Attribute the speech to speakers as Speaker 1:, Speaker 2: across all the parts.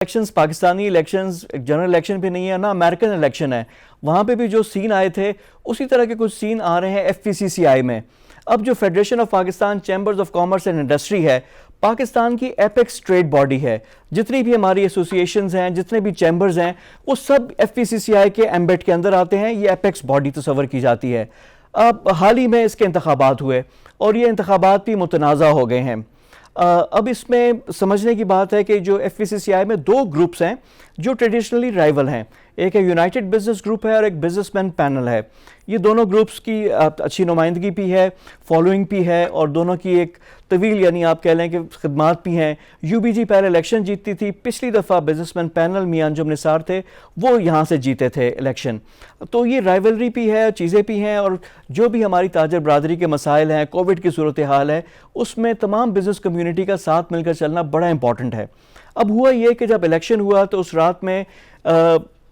Speaker 1: Elections Pakistani elections general election بھی نہیں ہے، نہ امریکن الیکشن ہے. وہاں پہ بھی جو سین آئے تھے اسی طرح کے کچھ سین آ رہے ہیں ایف پی سی سی آئی میں. اب جو federation of Pakistan chambers of commerce and industry ہے، پاکستان کی ایپیکس ٹریڈ باڈی ہے. جتنی بھی ہماری ایسوسیشنز ہیں، جتنے بھی چیمبرز ہیں، وہ سب ایف پی سی سی آئی کے ایمبیٹ کے اندر آتے ہیں. یہ ایپیکس باڈی تصور کی جاتی ہے. اب حال ہی میں اس کے انتخابات ہوئے اور یہ انتخابات بھی متنازع ہو گئے ہیں. اب اس میں سمجھنے کی بات ہے کہ جو ایف پی سی سی آئی میں دو گروپس ہیں جو ٹریڈیشنلی رائیول ہیں. ایک ہے یونائٹڈ بزنس گروپ ہے اور ایک بزنس مین پینل ہے. یہ دونوں گروپس کی اچھی نمائندگی بھی ہے، فالوئنگ بھی ہے، اور دونوں کی ایک طویل یعنی آپ کہہ لیں کہ خدمات بھی ہیں. یو بی جی پہلے الیکشن جیتتی تھی. پچھلی دفعہ بزنس مین پینل میاں انجم نثار تھے، وہ یہاں سے جیتے تھے الیکشن. تو یہ رائیولری بھی ہے، چیزیں بھی ہیں، اور جو بھی ہماری تاجر برادری کے مسائل ہیں، کووڈ کی صورتحال ہے، اس میں تمام بزنس کمیونٹی کا ساتھ مل کر چلنا بڑا امپورٹنٹ ہے. اب ہوا یہ کہ جب الیکشن ہوا تو اس رات میں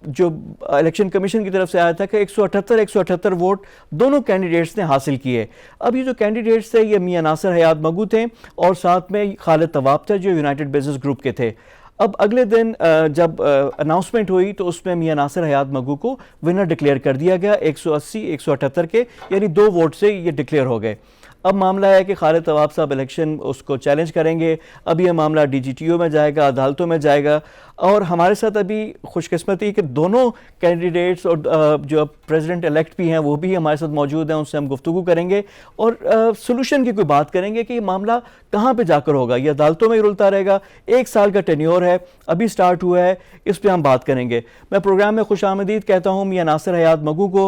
Speaker 1: جو الیکشن کمیشن کی طرف سے آیا تھا کہ 178 ووٹ دونوں کینڈیڈیٹس نے حاصل کیے. اب یہ جو کینڈیڈیٹس تھے یہ میاں ناصر حیات مگو تھے اور ساتھ میں خالد طواب تھے جو یونائٹڈ بزنس گروپ کے تھے. اب اگلے دن جب اناؤنسمنٹ ہوئی تو اس میں میاں ناصر حیات مگو کو ونر ڈکلیئر کر دیا گیا 178 کے، یعنی 2 ووٹ سے یہ ڈکلیئر ہو گئے. اب معاملہ ہے کہ خالد طواب صاحب الیکشن اس کو چیلنج کریں گے. اب یہ معاملہ ڈی جی ٹی او میں جائے گا، عدالتوں میں جائے گا. اور ہمارے ساتھ ابھی خوش قسمتی کہ دونوں کینڈیڈیٹس اور جو پریزیڈنٹ الیکٹ بھی ہیں وہ بھی ہمارے ساتھ موجود ہیں. ان سے ہم گفتگو کریں گے اور سولوشن کی کوئی بات کریں گے کہ یہ معاملہ کہاں پہ جا کر ہوگا. یہ عدالتوں میں ہی رلتا رہے گا. 1 سال کا ٹینیور ہے، ابھی سٹارٹ ہوا ہے، اس پہ ہم بات کریں گے. میں پروگرام میں خوش آمدید کہتا ہوں میاں ناصر حیات مگو کو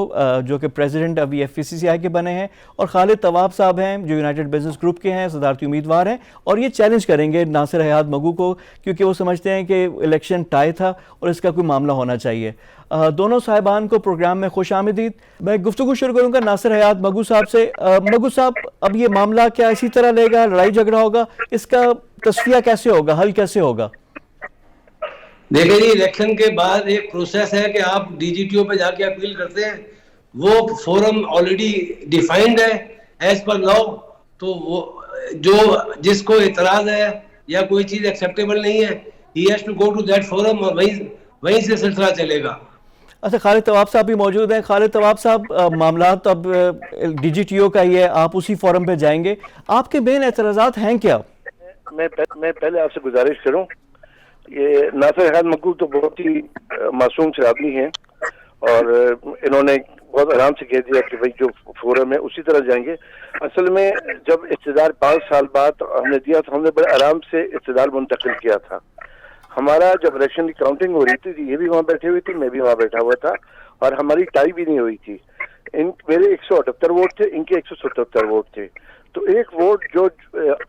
Speaker 1: جو کہ پریزیڈنٹ ابھی ایف پی سی سی آئی کے بنے ہیں، اور خالد طواب صاحب ہیں جو یونائٹڈ بزنس گروپ کے ہیں، صدارتی امیدوار ہیں، اور یہ چیلنج کریں گے ناصر حیات مگو کو کیونکہ وہ سمجھتے ہیں کہ الیکشن ٹائی تھا اور اس کا کوئی معاملہ ہونا چاہیے. دونوں صاحبان کو پروگرام میں خوش آمدید. میں گفتگو شروع کروں گا ناصر حیات مگو صاحب سے. مگو صاحب، اب یہ معاملہ کیا اسی طرح لے گا، لڑائی جھگڑا ہوگا؟ اس کا تصفیہ کیسے ہوگا، حل کیسے ہوگا؟
Speaker 2: دیکھیں جی، الیکشن کے بعد ایک پروسیس ہے کہ آپ ڈی جی ٹی او پہ جا کے اپیل کرتے ہیں. وہ فورم آلریڈی ڈیفائنڈ ہے ایز پر لاء. تو وہ جو جس کو اعتراض ہے یا کوئی چیز ایکسیپٹیبل نہیں ہے، he has to go to that forum اور وہیں سے سلسلہ چلے گا.
Speaker 1: اچھا، خالد طواب صاحب بھی موجود ہیں. خالد طواب صاحب، معاملات اب ڈی جی ٹی او کا ہی ہے، آپ اسی فورم پہ جائیں گے. آپ کے مین اعتراضات ہیں کیا؟
Speaker 3: میں پہلے آپ سے گزارش کروں، یہ ناصر حیات مگو تو بہت ہی معصوم سے آدمی ہیں اور انہوں نے بہت آرام سے کہہ دیا کہ بھائی جو فورم ہے اسی طرح جائیں گے. اصل میں جب اقتدار 5 سال بعد ہم نے دیا تو ہم نے بڑے آرام سے اقتدار منتقل کیا تھا. ہمارا جب الیکشن کی کاؤنٹنگ ہو رہی تھی، یہ بھی وہاں بیٹھے ہوئی تھی، میں بھی وہاں بیٹھا ہوا تھا، اور ہماری ٹائی بھی نہیں ہوئی تھی. میرے 178 ووٹ تھے، ان کے 177 ووٹ تھے. تو ایک ووٹ جو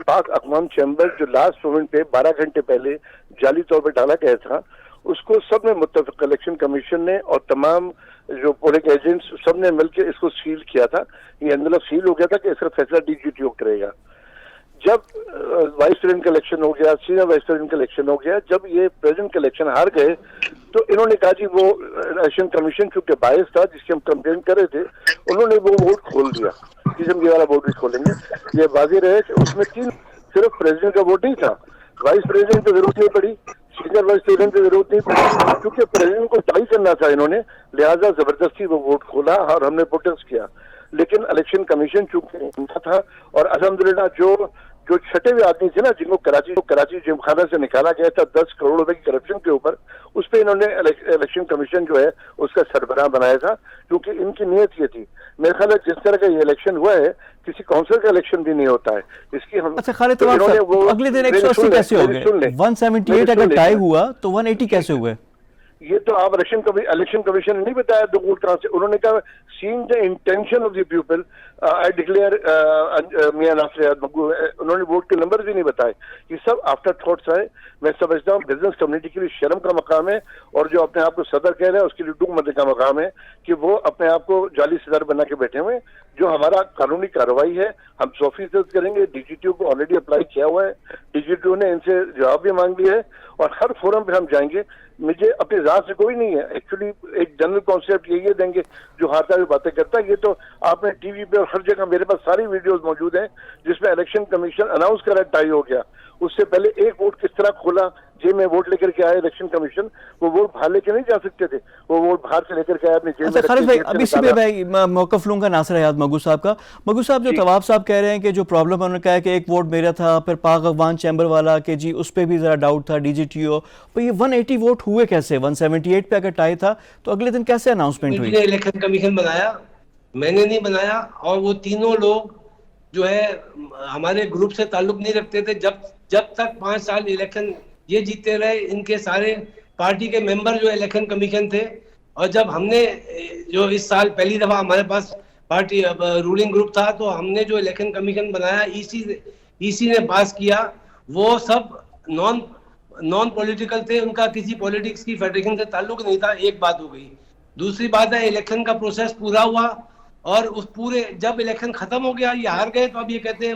Speaker 3: پاک اقوام چیمبر جو لاسٹ مومنٹ پہ 12 گھنٹے پہلے جعلی طور پہ ڈالا گیا تھا، اس کو سب نے متفق الیکشن کمیشن نے اور تمام جو پولنگ ایجنٹس سب نے مل کے اس کو سیل کیا تھا. یہ اندر سیل ہو گیا تھا کہ اس کا فیصلہ ڈی جی ٹی او کرے گا. جب وائس پریزیڈنٹ کا الیکشن ہو گیا، سینئر وائس پریزیڈنٹ کا الیکشن ہو گیا، جب یہ پریزیڈنٹ کا الیکشن ہار گئے تو انہوں نے کہا جی وہ الیکشن کمیشن چونکہ باعث تھا جس کی ہم کمپلین کر رہے تھے، انہوں نے وہ ووٹ کھول دیا کہ ہم یہ والا ووٹ بھی کھولیں گے. یہ واضح رہے کہ اس میں صرف پریزیڈنٹ کا ووٹ نہیں تھا، وائس پریزیڈنٹ کی ضرورت نہیں پڑی، سینئر وائس پریزیڈنٹ کی ضرورت نہیں پڑی، کیونکہ پریزیڈنٹ کو ٹائی کرنا تھا انہوں نے، لہٰذا زبردستی وہ ووٹ کھولا اور ہم نے پروٹیسٹ کیا. لیکن الیکشن کمیشن چونکہ ان کا تھا، اور الحمدللہ جو چھٹے ہوئے آدمی تھے نا جن کو کراچی جم خانہ سے نکالا گیا تھا 10 کروڑ روپے کی کرپشن کے اوپر، اس پہ انہوں نے الیکشن کمیشن جو ہے اس کا سربراہ بنایا تھا، کیونکہ ان کی نیت یہ تھی. میرے خیال ہے جس طرح کا یہ الیکشن ہوا ہے کسی کونسل کا الیکشن بھی نہیں ہوتا ہے. اس کی ہم
Speaker 1: اچھا خالد طواب صاحب، اگلے دن 180 کیسے ہو گئے؟ 178 اگر ٹائی ہوا تو 180 کیسے ہوئے؟
Speaker 3: یہ تو آپ الیکشن کمیشن نے نہیں بتایا 2 ووٹ کہاں سے. انہوں نے کہا saying the intention of the people I declare Mian Nasir حیات مگو. انہوں نے ووٹ کے نمبر بھی نہیں بتائے. یہ سب آفٹر تھاٹس آئے. میں سمجھتا ہوں بزنس کمیونٹی کے لیے شرم کا مقام ہے، اور جو اپنے آپ کو صدر کہہ رہے ہیں اس کے لیے ڈوب مرنے کا مقام ہے کہ وہ اپنے آپ کو جعلی صدر بنا کے بیٹھے ہوئے. جو ہمارا قانونی کارروائی ہے ہم 100% کریں گے. ڈی جی ٹی او کو آلریڈی اپلائی کیا ہوا ہے، ڈی جی ٹی او نے ان سے جواب بھی مانگ لیا ہے، اور ہر فورم پہ ہم جائیں گے. مجھے اپنی ذات سے کوئی نہیں ہے، ایکچولی ایک جنرل کانسیپٹ یہی دیں گے جو ہاتھ آگے باتیں کرتا ہے. یہ تو آپ نے ٹی وی پہ اور ہر جگہ میرے پاس ساری ویڈیوز موجود ہیں جس میں الیکشن کمیشن اناؤنس کر رہا ہے ٹائی ہو گیا. اس سے پہلے ایک ووٹ کس طرح کھولا, جیب میں ووٹ لے کر کے آئے الیکشن کمیشن, وہ ووٹ باہر لے کے نہیں جا سکتے تھے, وہ ووٹ باہر سے لے کر کے آئے اپنی جیب میں.
Speaker 1: خالد بھائی ابھی اسی پہ میں موقف لوں گا ناصر حیات مگو صاحب کا. مگو صاحب جو طواب صاحب کہہ رہے ہیں کہ جو پرابلم انہوں نے کہا ہے کہ ایک ووٹ میرا تھا, پھر پاک افغان چیمبر والا کہ جی اس پہ بھی ذرا ڈاؤٹ تھا, ڈی جی ٹی او, تو یہ 180 ووٹ ہوئے کیسے؟ 178 پہ اگر ٹائی تھا تو اگلے دن کیسے اناؤنسمنٹ ہوئی؟
Speaker 2: الیکشن کمیشن بنایا, میں نے نہیں بنایا, اور وہ تینوں لوگ جو ہے ہمارے گروپ سے تعلق نہیں رکھتے تھے. جب تک 5 سال الیکشن یہ جیتے رہے, ان کے سارے پارٹی کے ممبر جو الیکشن کمیشن تھے. اور جب ہم نے جو اس سال پہلی دفعہ ہمارے پاس پارٹی رولنگ گروپ تھا, تو ہم نے جو الیکشن کمیشن بنایا ای سی نے پاس کیا, وہ سب نان پولیٹیکل تھے, ان کا کسی پولیٹکس کی فیڈریشن سے تعلق نہیں تھا. ایک بات ہو گئی. دوسری بات ہے الیکشن کا پروسیس پورا ہوا, اور اس پورے جب الیکشن ختم ہو گیا, یہ ہار گئے, تو اب یہ کہتے ہیں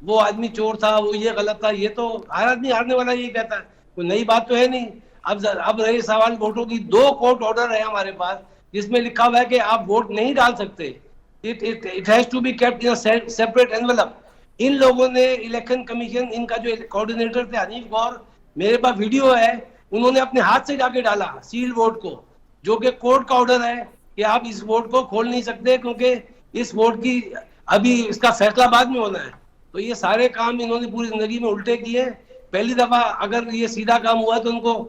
Speaker 2: وہ آدمی چور تھا, وہ یہ غلط تھا. یہ تو ہر آدمی ہارنے والا یہی کہتا ہے, کوئی نئی بات تو ہے نہیں. اب رہے سوال ووٹوں کی. 2 کورٹ آرڈر ہے ہمارے پاس جس میں لکھا ہوا ہے کہ آپ ووٹ نہیں ڈال سکتے. It has to be kept in a separate envelope. ان لوگوں نے الیکشن کمیشن, ان کا جو کوارڈینیٹر تھے حنیف گور, میرے پاس ویڈیو ہے, انہوں نے اپنے ہاتھ سے جا کے ڈالا سیل ووٹ کو, جو کہ کورٹ کا آرڈر ہے کہ آپ اس ووٹ کو کھول نہیں سکتے, کیونکہ اس ووٹ کی ابھی اس کا فیصلہ بعد میں ہونا ہے. تو یہ سارے کام انہوں نے پوری زندگی میں الٹے کیے. پہلی دفعہ اگر یہ سیدھا کام ہوا تو ان کو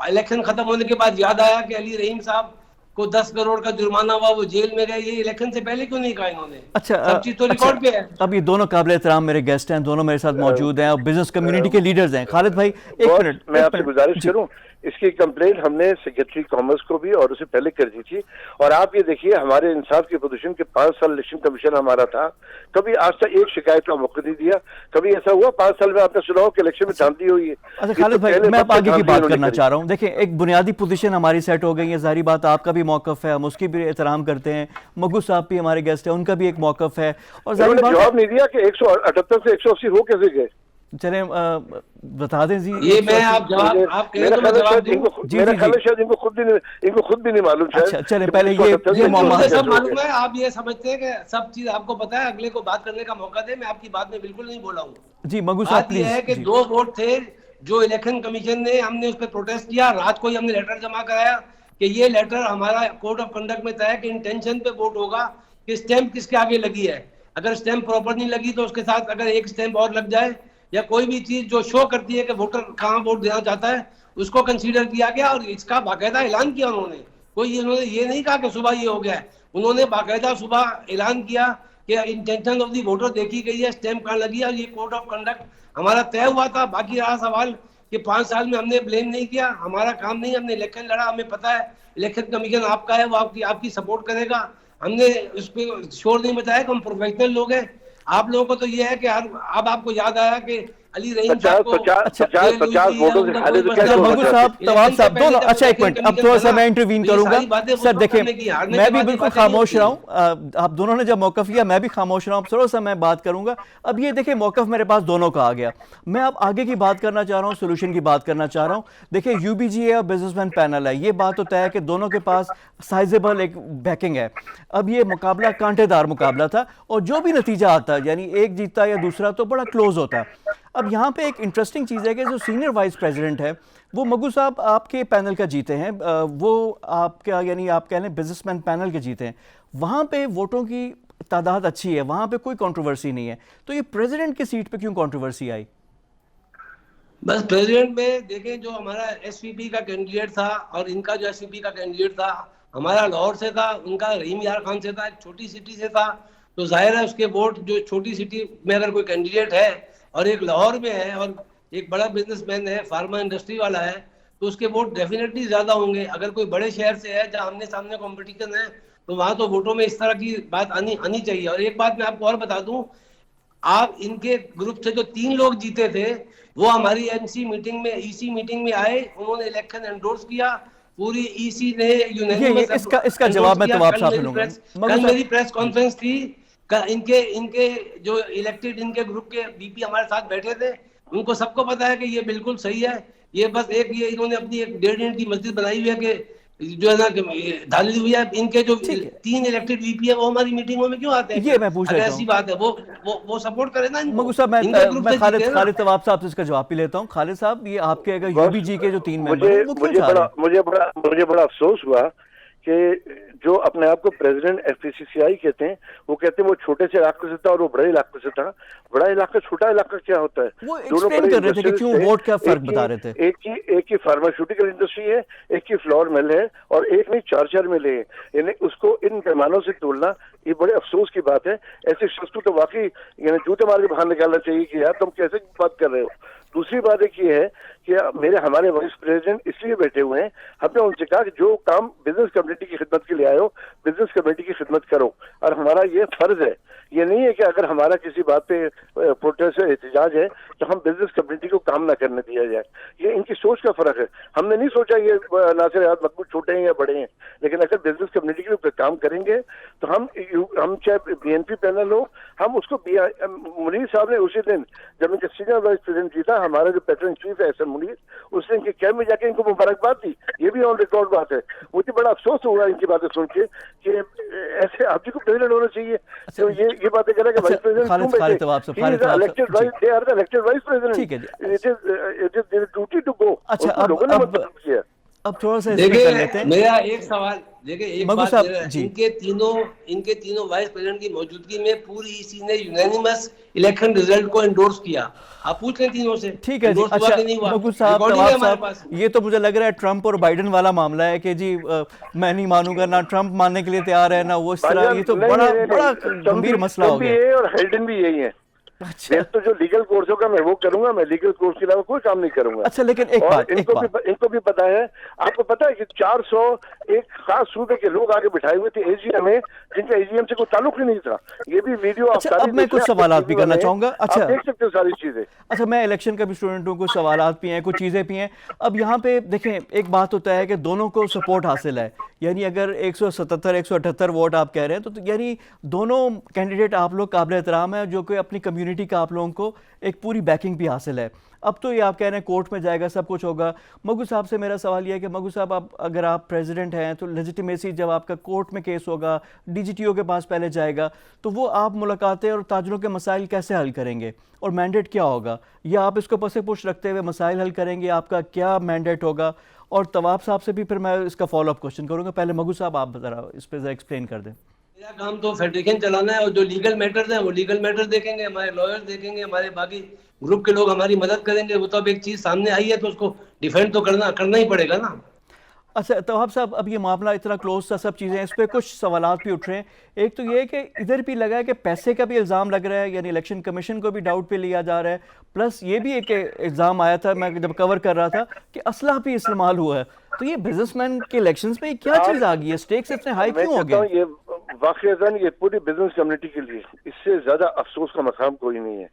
Speaker 2: الیکشن ختم ہونے کے بعد یاد آیا کہ علی رحیم صاحب کو 10 کروڑ کا جرمانہ ہوا, وہ جیل میں گئے. یہ الیکشن سے پہلے کیوں نہیں کہا انہوں نے؟ سب چیز تو ریکارڈ پہ ہے.
Speaker 1: اب یہ دونوں قابل احترام میرے گیسٹ ہیں, دونوں میرے ساتھ موجود ہیں اور بزنس کمیونٹی کے لیڈرز ہیں. خالد بھائی ایک منٹ,
Speaker 3: میں آپ سے گزارش کروں, اس کی کمپلین ہم نے سیکرٹری کامرس کو بھی اور اسے پہلے کر دی تھی. اور آپ یہ دیکھیے ہمارے انصاف کی پوزیشن کے 5 سال الیکشن کمیشن ہمارا تھا, کبھی آج تک ایک شکایت کا موقع نہیں دیا. کبھی ایسا ہوا 5 سال میں آپ نے سنا ہو کہ الیکشن میں دھاندلی ہوئی ہے؟
Speaker 1: اچھا خالد بھائی میں اب آگے کی بات کرنا چاہ رہا ہوں. دیکھیں ایک بنیادی پوزیشن ہماری سیٹ ہو گئی ہے, ظاہری بات آپ کا بھی موقف ہے, ہم اس کی بھی احترام کرتے ہیں. مگو صاحب بھی ہمارے گیسٹ ہیں, ان کا بھی ایک موقف ہے. اور ظاہری بات
Speaker 3: جواب نہیں دیا کہ 178 سے 180 ہو کیسے گئے.
Speaker 1: چلیں بتا دیں جی.
Speaker 2: یہ میں آپ جواب کہہ تو میں جواب دوں.
Speaker 3: میرا خیال ہے شاید ان کو خود بھی نہیں معلوم.
Speaker 1: اچھا چلیں پہلے یہ معاملہ
Speaker 2: سب معلوم ہے. آپ یہ سمجھتے ہیں کہ سب چیز آپ کو پتا ہے, اگلے کو بات کرنے کا موقع دے. میں آپ کی بات میں بالکل نہیں بولا ہوں.
Speaker 1: جی مگو صاحب
Speaker 2: بات یہ ہے کہ 2 ووٹ تھے جو الیکشن کمیشن نے, ہم نے اس پہ پروٹیسٹ کیا. رات کو ہی ہم نے لیٹر جمع کرایا کہ یہ لیٹر ہمارا کوڈ آف کنڈکٹ میں طے ہے کہ انٹینشن پہ ووٹ ہوگا کہ اسٹیمپ کس کے آگے لگی ہے. اگر اسٹیمپ پراپر نہیں لگی تو اس کے ساتھ اگر ایک اسٹیمپ اور لگ جائے, یا کوئی بھی چیز جو شو کرتی ہے کہ ووٹر کہاں ووٹ دینا چاہتا ہے, اس کو کنسیڈر کیا گیا. اور اس کا باقاعدہ اعلان کیا انہوں نے یہ نہیں کہا کہ صبح یہ ہو گیا ہے. انہوں نے باقاعدہ صبح اعلان کیا کہ انٹینشن آف دی ووٹر دیکھی گئی ہے, اسٹیمپ کہاں لگی ہے, اور یہ کوڈ آف کنڈکٹ ہمارا طے ہوا تھا. باقی رہا سوال کہ 5 سال میں ہم نے بلیم نہیں کیا, ہمارا کام نہیں, ہم نے الیکشن لڑا, ہمیں پتا ہے الیکشن کمیشن آپ کا ہے, وہ آپ کی سپورٹ کرے گا. ہم نے اس پہ شور نہیں بتایا کہ ہم پروفیشنل لوگ ہیں. آپ لوگوں کو تو یہ ہے کہ اب آپ کو یاد آیا کہ علی رحیم صاحب کو
Speaker 3: 50 ووٹوں سے خالد
Speaker 1: مگو صاحب طواب صاحب دونوں. اچھا ایک منٹ, اب تھوڑا سا میں انٹروین کروں گا. سر دیکھیں میں بھی بالکل خاموش رہا ہوں, آپ دونوں نے جب موقف لیا میں بھی خاموش رہا ہوں. تھوڑا سا میں بات کروں گا. اب یہ دیکھیں موقف میرے پاس دونوں کا آ گیا. میں اب آگے کی بات کرنا چاہ رہا ہوں, سولوشن کی بات کرنا چاہ رہا ہوں. دیکھیں یو بی جی ہے اور بزنس مین پینل ہے, یہ بات تو طے ہے کہ دونوں کے پاس سائزیبل ایک بیکنگ ہے. اب یہ مقابلہ کانٹے دار مقابلہ تھا, اور جو بھی نتیجہ آتا یعنی ایک جیتا یا دوسرا تو بڑا کلوز ہوتا. اب یہاں پہ ایک انٹرسٹنگ چیز ہے کہ جو سینئر وائس پریزیڈنٹ ہے وہ مگو صاحب آپ کے پینل کا جیتے ہیں, وہ آپ کا یعنی آپ کہہ لیں بزنس مین پینل کے جیتے ہیں. وہاں پہ ووٹوں کی تعداد اچھی ہے, وہاں پہ کوئی کنٹروورسی نہیں ہے. تو یہ پریزیڈنٹ کی سیٹ پہ کیوں کنٹروورسی آئی؟
Speaker 2: بس پریزیڈنٹ میں دیکھیں جو ہمارا ایس پی پی کا کینڈیڈیٹ تھا اور ان کا جو ایس پی پی کا کینڈیڈیٹ تھا, ہمارا لاہور سے تھا, ان کا رحیم یار خان سے تھا, ایک چھوٹی سٹی سے تھا. تو ظاہر ہے اس کے ووٹ جو چھوٹی سٹی میں اگر کوئی کینڈیڈیٹ ہے اور ایک لاہور میں ہے اور ایک بڑا بزنس مین ہے, فارما انڈسٹری والا ہے, تو اس کے ووٹ ڈیفینیٹلی زیادہ ہوں گے. اگر کوئی بڑے شہر سے ہے جہاں آمنے سامنے کمپٹیشن ہے تو وہاں تو ووٹوں میں اس طرح کی بات آنی چاہیے. اور ایک بات میں آپ کو اور بتا دوں, آپ ان کے گروپ سے جو 3 لوگ جیتے تھے وہ ہماری ایم سی میٹنگ میں ای سی میٹنگ میں آئے, انہوں نے الیکشن انڈورس کیا, پوری ای سی نے
Speaker 1: اس کا جواب میں طواب صاحب سے لوں گا.
Speaker 2: کل میری پریس کانفرنس تھی, ان کے جو الیکٹڈ ان کے گروپ کے بی پی ہمارے ساتھ بیٹھے تھے, ان کو سب کو پتا ہے کہ یہ بالکل صحیح ہے. یہ بس ایک یہ انہوں نے اپنی ایک 1.5 اینٹ کی مسجد بنائی ہوئی ہے کہ جو ہے نا دھالی بھیا ان کے جو 3 الیکٹڈ وی پی ہے وہ ہماری میٹنگوں میں کیوں آتے ہیں؟
Speaker 1: یہ میں پوچھ
Speaker 2: اگر
Speaker 1: لیتا
Speaker 2: ایسی
Speaker 1: ہوں
Speaker 2: بات ہے وہ سپورٹ کرے نا ان کو،
Speaker 1: مگو صاحب،
Speaker 2: ان کے گروپ
Speaker 1: میں
Speaker 2: سے جیتے ہیں نا۔
Speaker 1: خالد طواب صاحب سے اس کا جواب بھی لیتا ہوں۔ خالد صاحب، یہ آپ کے اگر یو بی جی کے جو 3 ممبر ہیں وہ کیوں چاہ رہے ہیں؟
Speaker 3: مجھے بڑا افسوس ہوا کہ جو اپنے آپ کو پریزیڈنٹ ایف پی سی سی آئی کہتے ہیں، وہ کہتے ہیں وہ چھوٹے سے علاقے سے تھا اور وہ بڑے علاقے سے تھا۔ بڑا علاقہ چھوٹا علاقہ کیا ہوتا ہے؟
Speaker 1: وہ
Speaker 3: دونوں
Speaker 1: ایکسپلین
Speaker 3: بڑے
Speaker 1: کر رہے تھے کہ
Speaker 3: انڈسٹریز
Speaker 1: کیوں
Speaker 3: تھے،
Speaker 1: ووٹ کا فرق بتا رہے تھے۔
Speaker 3: ایک کی فارماسیوٹیکل انڈسٹری ہے، ایک کی فلاور مل ہے، اور ایک نہیں 4 ملیں ہیں، یعنی اس کو ان پیمانوں سے تولنا یہ بڑے افسوس کی بات ہے۔ ایسے شخص کو تو واقعی یعنی جوتے مار کے باہر نکالنا چاہیے کہ یار تم کیسے بات کر رہے ہو۔ دوسری بات ایک یہ ہے کہ ہمارے وائس پریزیڈنٹ اس لیے بیٹھے ہوئے ہیں، ہم نے ان سے کہا کہ جو کام بزنس کمیونٹی کی خدمت کے لیے آئے ہو بزنس کمیونٹی کی خدمت کرو، اور ہمارا یہ فرض ہے۔ یہ نہیں ہے کہ اگر ہمارا کسی بات پہ پروٹیسٹ احتجاج ہے تو ہم بزنس کمیونٹی کو کام نہ کرنے دیا جائے۔ یہ ان کی سوچ کا فرق ہے۔ ہم نے نہیں سوچا یہ ناصر احمد مقبول چھوٹے ہیں یا بڑے ہیں، لیکن اگر بزنس کمیونٹی کے اوپر کام کریں گے تو ہم چاہے بی این پی پینل ہو، ہم اس کو منیر صاحب نے اسی دن جب ان کے سینئر وائس پریزیڈنٹ جیتا، ہمارا جو پیٹرن چیف ہے احسن منیر، اس نے ان کے کیمپ میں جا کے ان کو مبارکباد دی۔ یہ بھی آن ریکارڈ بات ہے۔ مجھے بڑا افسوس ہوا ان کی باتیں سن کے کہ ایسے آپ جی کو پریزیڈنٹ ہونا چاہیے۔ تو یہ باتیں کریں کہ وائس پریزیڈنٹ کیوں بیٹھے؟
Speaker 1: خالد طواب صاحب،
Speaker 3: they are the elected vice president.
Speaker 1: ٹھیک ہے جی۔
Speaker 3: It is their duty to go.
Speaker 1: اچھا،
Speaker 3: لوگوں نے مطلب کیا۔
Speaker 1: اب تھوڑا سا اس پہ کر لیتے ہیں۔
Speaker 2: میرا ایک سوال دیکھیں، ایک بات
Speaker 1: جی،
Speaker 2: ان کے تینوں وائس پریزیڈنٹ کی موجودگی میں پوری اسی نے یونینیمس الیکشن ریزلٹ کو انڈورس کیا۔ آپ پوچھ لیں تینوں سے،
Speaker 1: ٹھیک ہے جی۔ اچھا مگو صاحب، طواب صاحب، یہ تو مجھے لگ رہا ہے ٹرمپ اور بائیڈن والا معاملہ ہے کہ جی میں نہیں مانوں گا، نہ ٹرمپ ماننے کے لیے تیار ہے نہ وہ اس طرح۔ یہ تو بڑا گمبھیر مسئلہ ہو گیا۔
Speaker 3: اور ہیلڈن بھی یہی ہے۔ تو جو لیگل کورس ہوگا میں وہ کروں گا، میں لیگل کورس کے علاوہ کوئی کام نہیں کروں گا۔
Speaker 1: اچھا، لیکن ایک بات
Speaker 3: ان کو بھی پتا ہے، آپ کو پتا ہے کہ 400 ایک خاص صوبے کے لوگ آگے بٹھائے ہوئے تھے اے جی ایم میں، جن کا اے جی ایم سے کوئی تعلق ہی نہیں تھا۔ یہ بھی ویڈیو آپ
Speaker 1: اب میں کچھ سوالات بھی کرنا چاہوں گا۔ اچھا،
Speaker 3: دیکھ سکتے ہو ساری چیزیں۔
Speaker 1: اچھا، میں الیکشن کا بھی اسٹوڈنٹ ہوں، کچھ سوالات بھی ہیں، کچھ چیزیں بھی ہیں۔ اب یہاں پہ دیکھیں، ایک بات ہوتا ہے کہ دونوں کو سپورٹ حاصل ہے، یعنی اگر 177 178 ووٹ آپ کہہ رہے ہیں تو یعنی دونوں کینڈیڈیٹ آپ لوگ قابل احترام ہیں، جو کہ اپنی کمیونٹی کا آپ لوگوں کو ایک پوری بیکنگ بھی حاصل ہے۔ اب تو یہ آپ کہہ رہے ہیں کورٹ میں جائے گا، سب کچھ ہوگا۔ مگو صاحب سے میرا سوال یہ ہے کہ مگو صاحب، اگر آپ پریزیڈنٹ ہیں تو لیجیٹیمیسی جب آپ کا کورٹ میں کیس ہوگا، ڈی جی ٹی او کے پاس پہلے جائے گا، تو وہ آپ ملاقاتیں اور تاجروں کے مسائل کیسے حل کریں گے اور مینڈیٹ کیا ہوگا؟ یا آپ اس کو پس پش رکھتے ہوئے مسائل حل کریں گے؟ آپ کا کیا مینڈیٹ ہوگا؟ اور طواب صاحب سے بھی پھر میں اس کا فالو اپ کوشچن کروں گا۔ پہلے مگو صاحب آپ ذرا اس پہ ذرا ایکسپلین کر دیں۔
Speaker 2: میرا کام تو فیڈریشن چلانا ہے، اور جو لیگل میٹرز ہیں وہ لیگل میٹر دیکھیں گے، ہمارے لائر دیکھیں گے، ہمارے باقی گروپ کے لوگ ہماری مدد کریں گے۔ وہ تو اب ایک چیز سامنے آئی ہے تو اس کو ڈیفینڈ تو کرنا ہی پڑے گا نا۔
Speaker 1: اچھا طواب صاحب، اب یہ معاملہ اتنا کلوز تھا، سب چیزیں، اس پہ کچھ سوالات بھی اٹھ رہے ہیں۔ ایک تو یہ ہے کہ ادھر بھی لگا ہے کہ پیسے کا بھی الزام لگ رہا ہے، یعنی الیکشن کمیشن کو بھی ڈاؤٹ پہ لیا جا رہا ہے، پلس یہ بھی ایک الزام آیا تھا میں جب کور کر رہا تھا کہ اسلحہ بھی استعمال ہوا ہے۔ تو یہ بزنس مین کے الیکشنز میں کیا چیز آ گئی ہے؟ سٹیکس اتنے ہائی کیوں ہو گئے؟
Speaker 3: یہ واقعتاً یہ پوری بزنس کمیونٹی کے لیے اس سے زیادہ افسوس کا مقام کوئی نہیں ہے،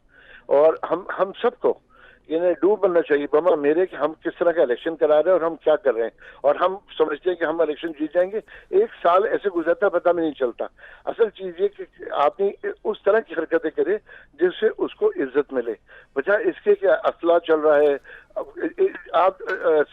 Speaker 3: اور ہم سب کو انہیں ڈوب بننا چاہیے بما میرے کہ ہم کس طرح کا الیکشن کرا رہے ہیں اور ہم کیا کر رہے ہیں، اور ہم سمجھتے ہیں کہ ہم الیکشن جیت جائیں گے۔ ایک سال ایسے گزرتا پتہ بھی نہیں چلتا۔ اصل چیز یہ کہ آدمی اس طرح کی حرکتیں کرے جس سے اس کو عزت ملے، بجائے اس کے کہ اسلحہ چل رہا ہے۔ آپ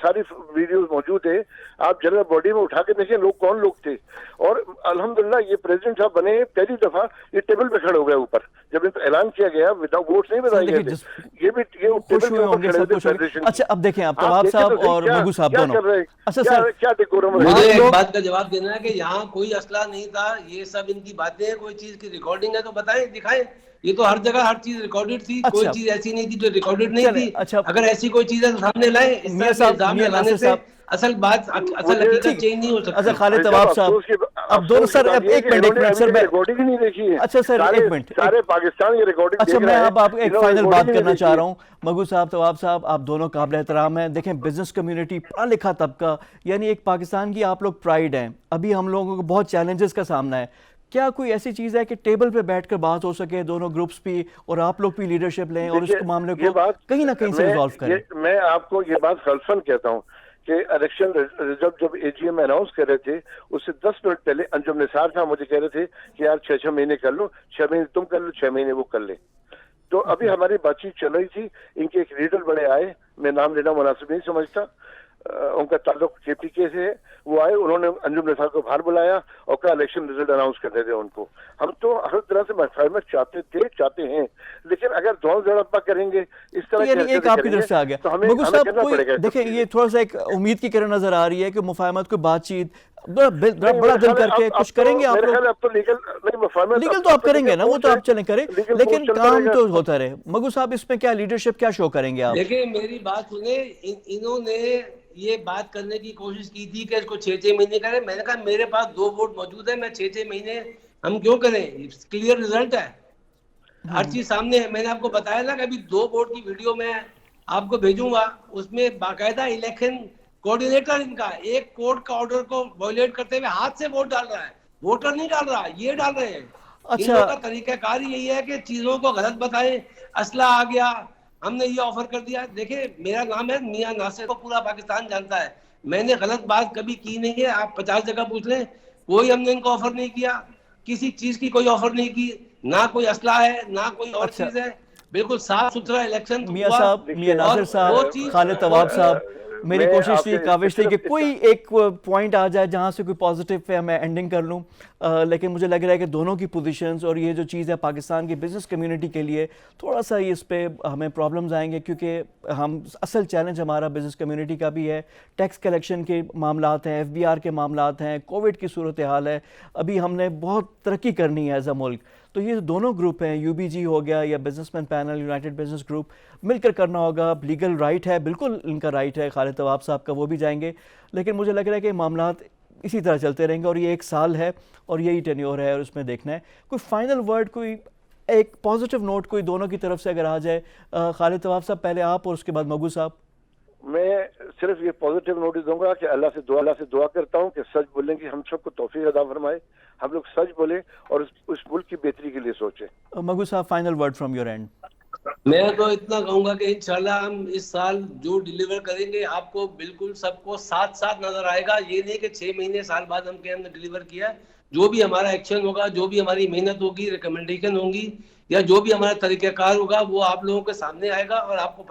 Speaker 3: ساری ویڈیوز موجود ہے، آپ جنرل باڈی میں اٹھا کے دیکھیں لوگ کون لوگ تھے، اور الحمدللہ یہ پریزیڈنٹ صاحب بنے پہلی دفعہ یہ ٹیبل پہ کھڑے ہو گئے اوپر، جب اعلان کیا گیا وداؤٹ ووٹس نہیں بتائے گئے تھے، یہ بھی
Speaker 1: خوش ہوئے ہوں گے سب کچھ۔ اچھا اب دیکھیں، آپ طواب صاحب اور مگو صاحب دونوں، اچھا سر
Speaker 3: کیا ڈیکورم ہے؟
Speaker 2: مجھے ایک بات کا جواب دینا ہے کہ یہاں کوئی اسلحہ نہیں تھا، یہ سب ان کی باتیں ہیں۔ کوئی چیز کی ریکارڈنگ ہے تو بتائیں، دکھائیں۔ یہ تو ہر جگہ ہر چیز ریکارڈڈ تھی، کوئی چیز ایسی نہیں تھی جو ریکارڈڈ نہیں تھی۔ اگر ایسی کوئی چیز ہے تو سامنے لائیں۔ اس طرح سے الزام لگانے سے اصل حقیقت چینج نہیں ہو سکتی۔
Speaker 1: اچھا خالد طواب صاحب، اب دونوں سر ایک منٹ سر،
Speaker 3: ریکارڈنگ ہی نہیں دیکھی ہے۔
Speaker 1: اچھا سر ایک منٹ،
Speaker 3: سارے پاکستان یہ ریکارڈنگ
Speaker 1: اچھا میں اب آپ ایک فائنل بات کرنا چاہ رہا ہوں۔ مگو صاحب، طواب صاحب، آپ دونوں قابل احترام ہیں۔ دیکھیں بزنس کمیونٹی، پڑھا لکھا طبقہ، یعنی ایک پاکستان کی آپ لوگ پرائیڈ ہیں۔ ابھی ہم لوگوں کو بہت چیلنجز کا سامنا ہے۔ کیا کوئی ایسی چیز ہے کہ ٹیبل پہ بیٹھ کر بات ہو سکے، دونوں گروپس بھی اور آپ لوگ بھی لیڈرشپ لیں اور اس معاملے کو کہیں نہ کہیں سے ریزالو کریں؟
Speaker 3: میں آپ کو یہ بات خلفاً کہتا ہوں کہ الیکشن ریزلٹ جب اے جی ایم اناؤنس کر رہے تھے اس سے 10 منٹ پہلے انجم نثار صاحب مجھے کہہ رہے تھے کہ یار 6 مہینے کر لو، 6 مہینے تم کر لو، 6 مہینے وہ کر لیں۔ تو ابھی ہماری بات چیت چل رہی تھی، ان کے ایک لیڈر بڑے آئے، میں نام لینا مناسب نہیں سمجھتا، ان کا تعلق کے پی کے سے ہے، وہ آئے, انہوں نے انجم نثار کو باہر بلایا اور کہا الیکشن رزلٹ اناؤنس کرنے دیں ان کو. ہم تو ہر طرح سے مفاہمت چاہتے ہیں, لیکن اگر دونوں زڑپا کریں گے اس طرح
Speaker 1: یعنی ایک آپ کی طرف سے آ گیا. مگو صاحب کوئی دیکھیں یہ تھوڑا سا ایک امید کی کرن نظر آ رہی ہے کہ مفاہمت کو بات چیت بڑا دل کر کے کچھ کریں گے آپ لوگ. لیگل تو آپ کریں گے نا, وہ تو آپ چلیں کریں, لیکن کام تو ہوتا رہے. مگو صاحب اس میں کیا لیڈرشپ کیا شو کریں گے آپ؟
Speaker 2: دیکھیں میری بات سنیں, انہوں نے یہ بات کرنے کی کوشش کی تھی کہ اس کو 6 مہینے کریں. میں نے کہا میرے پاس 2 ووٹ موجود ہیں, میں 6 مہینے ہم کیوں کریں, کلیئر رزلٹ ہے, ہر چیز سامنے ہے. میں نے آپ کو بتایا نا کہ ابھی 2 ووٹ کی ویڈیو میں آپ کو بھیجوں گا, اس میں باقاعدہ الیکشن کوآرڈینیٹر ان کا ایک کورٹ کا آرڈر کو وائلیٹ کرتے ہوئے ہاتھ سے ووٹ ڈال رہا ہے, ووٹر نہیں ڈال رہا, یہ ڈال رہے ہیں. ان لوگوں کا طریقہ کار یہی ہے کہ چیزوں کو غلط بتائیں, اسلحہ آ گیا, ہم نے یہ آفر کر دیا. دیکھیں میرا نام ہے میاں ناصر کو پورا پاکستان جانتا ہے, میں نے غلط بات کبھی کی نہیں ہے. آپ 50 جگہ پوچھ لیں, کوئی ہم نے ان کو آفر نہیں کیا, کسی چیز کی کوئی آفر نہیں کی, نہ کوئی اسلحہ ہے نہ کوئی اور چیز ہے. بالکل صاف ستھرا الیکشن.
Speaker 1: میاں صاحب, میاں ناصر صاحب, خالد طواب صاحب, میری کوشش تھی, کاوش تھی کہ کوئی ایک پوائنٹ آ جائے جہاں سے کوئی پازیٹیو پہ میں اینڈنگ کر لوں, لیکن مجھے لگ رہا ہے کہ دونوں کی پوزیشنز اور یہ جو چیز ہے پاکستان کی بزنس کمیونٹی کے لیے تھوڑا سا ہی اس پہ ہمیں پرابلمز آئیں گے, کیونکہ ہم اصل چیلنج ہمارا بزنس کمیونٹی کا بھی ہے. ٹیکس کلیکشن کے معاملات ہیں, FBR کے معاملات ہیں, کووڈ کی صورتحال ہے, ابھی ہم نے بہت ترقی کرنی ہے ایز اے ملک. تو یہ دونوں گروپ ہیں, UBG ہو گیا یا business man panel, United business group, مل کر کرنا ہوگا. لیگل رائٹ ہے, بالکل ان کا رائٹ ہے, خالد طواب صاحب کا, وہ بھی جائیں گے. لیکن مجھے لگ رہا ہے کہ معاملات اسی طرح چلتے رہیں گے, اور یہ 1 سال ہے اور یہی ٹینیور ہے, اور اس میں دیکھنا ہے. کوئی فائنل ورڈ, کوئی ایک پازیٹیو نوٹ کوئی دونوں کی طرف سے اگر آ جائے. خالد طواب صاحب پہلے آپ اور اس کے بعد مگو صاحب.
Speaker 3: میں صرف یہ پازیٹیو نوٹس دوں گا کہ اللہ سے دعا کرتا ہوں کہ سچ بولنے کی ہم سب کو توفیق عطا فرمائے, ہم لوگ سچ بولیں اور اس ملک کی بہتری کے لیے سوچیں.
Speaker 1: مگو صاحب final word from your and.
Speaker 2: میں تو اتنا کہوں گا کہ انشاءاللہ ہم اس سال جو ڈیلیور کریں گے آپ کو بالکل سب کو ساتھ نظر آئے گا. یہ نہیں کہ 6 مہینے سال بعد ہم نے ڈیلیور کیا. جو بھی ہمارا ایکشن ہوگا, جو بھی ہماری محنت ہوگی, ریکمنڈیشن ہوں گی, یا جو بھی ہمارا طریقہ کار ہوگا, وہ آپ لوگوں کے سامنے آئے گا, اور آپ کو